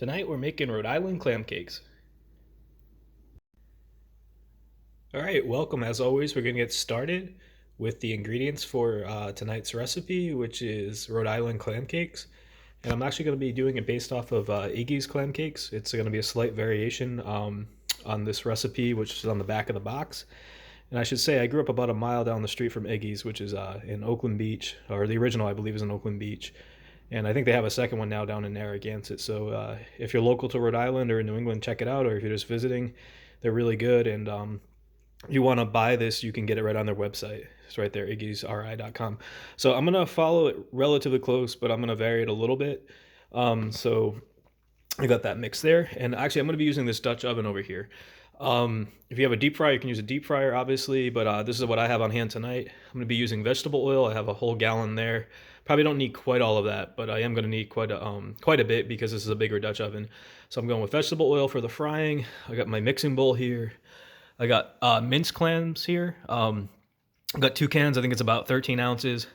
Tonight we're making Rhode Island clam cakes. Alright, welcome. As always, we're going to get started with the ingredients for tonight's recipe, which is Rhode Island clam cakes. And I'm actually going to be doing it based off of Iggy's clam cakes. It's going to be a slight variation on this recipe, which is on the back of the box. And I should say, I grew up about a mile down the street from Iggy's, which is in Oakland Beach, or the original, I believe, is in Oakland Beach. And I think they have a second one now down in Narragansett. So if you're local to Rhode Island or in New England, check it out. Or if you're just visiting, they're really good. And you want to buy this, you can get it right on their website. It's right there, iggysri.com. So I'm going to follow it relatively close, but I'm going to vary it a little bit. So I got that mix there. And actually, I'm going to be using this Dutch oven over here. If you have a deep fryer, you can use a deep fryer, obviously, but this is what I have on hand tonight. I'm going to be using vegetable oil. I have a whole gallon there. Probably don't need quite all of that, but I am going to need quite a bit because this is a bigger Dutch oven. So I'm going with vegetable oil for the frying. I got my mixing bowl here. I got minced clams here. I got 2 cans. I think it's about 13 ounces.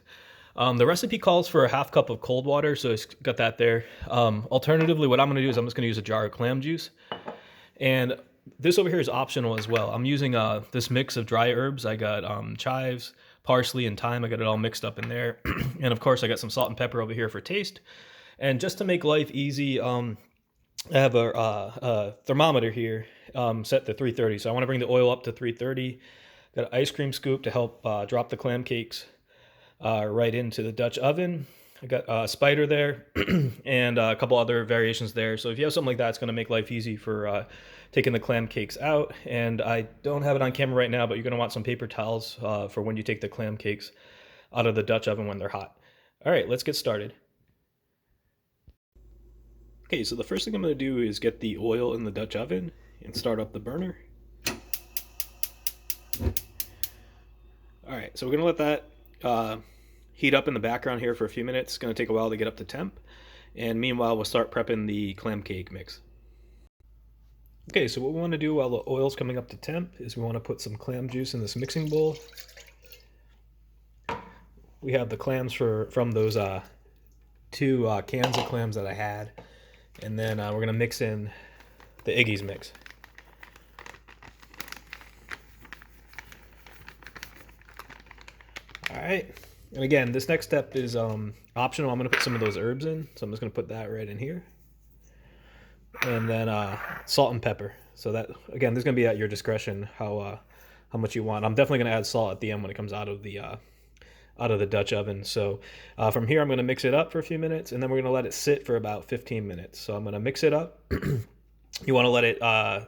The recipe calls for a half cup of cold water, so it's got that there. Alternatively, what I'm going to do is I'm just going to use a jar of clam juice. And this over here is optional as well. I'm using this mix of dry herbs. I got chives, parsley, and thyme. I got it all mixed up in there. And of course, I got some salt and pepper over here for taste. And just to make life easy, I have a thermometer here set to 330. So I want to bring the oil up to 330. Got an ice cream scoop to help drop the clam cakes right into the Dutch oven. I got a spider there and a couple other variations there. So if you have something like that, it's going to make life easy for taking the clam cakes out. And I don't have it on camera right now, but you're going to want some paper towels for when you take the clam cakes out of the Dutch oven when they're hot. All right, let's get started. Okay, so the first thing I'm going to do is get the oil in the Dutch oven and start up the burner. All right, so we're going to let that heat up in the background here for a few minutes. It's going to take a while to get up to temp. And meanwhile, we'll start prepping the clam cake mix. Okay, so what we want to do while the oil's coming up to temp is we want to put some clam juice in this mixing bowl. We have the clams from those 2 cans of clams that I had. And then we're going to mix in the Iggy's mix. All right. And again, this next step is optional. I'm going to put some of those herbs in. So I'm just going to put that right in here. And then salt and pepper. So that, again, this is going to be at your discretion how much you want. I'm definitely going to add salt at the end when it comes out of the Dutch oven. So from here, I'm going to mix it up for a few minutes, and then we're going to let it sit for about 15 minutes. So I'm going to mix it up. You want to let it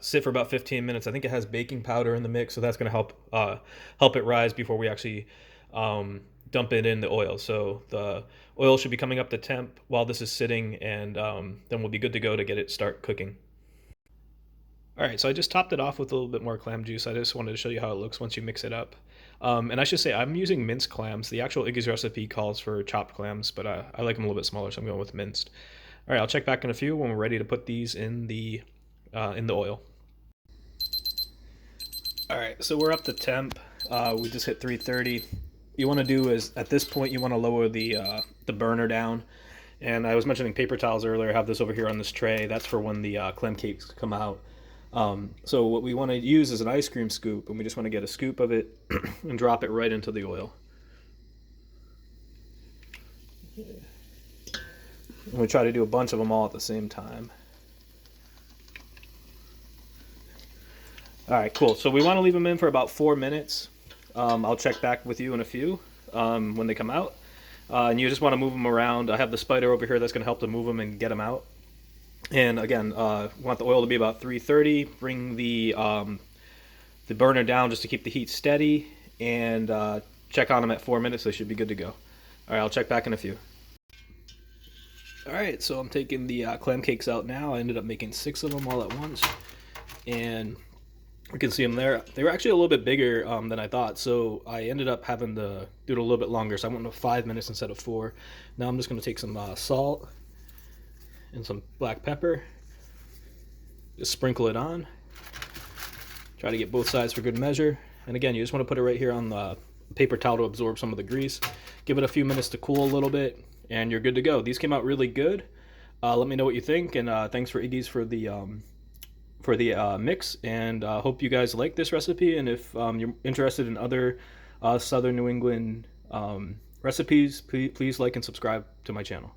sit for about 15 minutes. I think it has baking powder in the mix, so that's going to help it rise before we actually dump it in the oil. So the oil should be coming up to temp while this is sitting, and then we'll be good to go to get it start cooking. All right, so I just topped it off with a little bit more clam juice. I just wanted to show you how it looks once you mix it up. And I should say I'm using minced clams. The actual Iggy's recipe calls for chopped clams, but I like them a little bit smaller, so I'm going with minced. All right, I'll check back in a few when we're ready to put these in the oil. All right, so we're up to temp. We just hit 330. You want to do is at this point you want to lower the burner down. And I was mentioning paper towels earlier. I have this over here on this tray. That's for when the clam cakes come out. So what we want to use is an ice cream scoop, and we just want to get a scoop of it and drop it right into the oil. And we try to do a bunch of them all at the same time. All right, cool. So we want to leave them in for about 4 minutes. I'll check back with you in a few when they come out. And you just want to move them around. I have the spider over here that's going to help to move them and get them out. And again, want the oil to be about 330. Bring the burner down just to keep the heat steady, and check on them at 4 minutes. They should be good to go. All right, I'll check back in a few. All right, so I'm taking the clam cakes out now. I ended up making 6 of them all at once, and you can see them there. They were actually a little bit bigger than I thought, so I ended up having to do it a little bit longer. So I went to 5 minutes instead of 4. Now I'm just going to take some salt and some black pepper. Just sprinkle it on. Try to get both sides for good measure. And again, you just want to put it right here on the paper towel to absorb some of the grease. Give it a few minutes to cool a little bit, and you're good to go. These came out really good. Let me know what you think, and thanks for Iggy's for the mix. And hope you guys like this recipe. And if you're interested in other Southern New England recipes, please like and subscribe to my channel.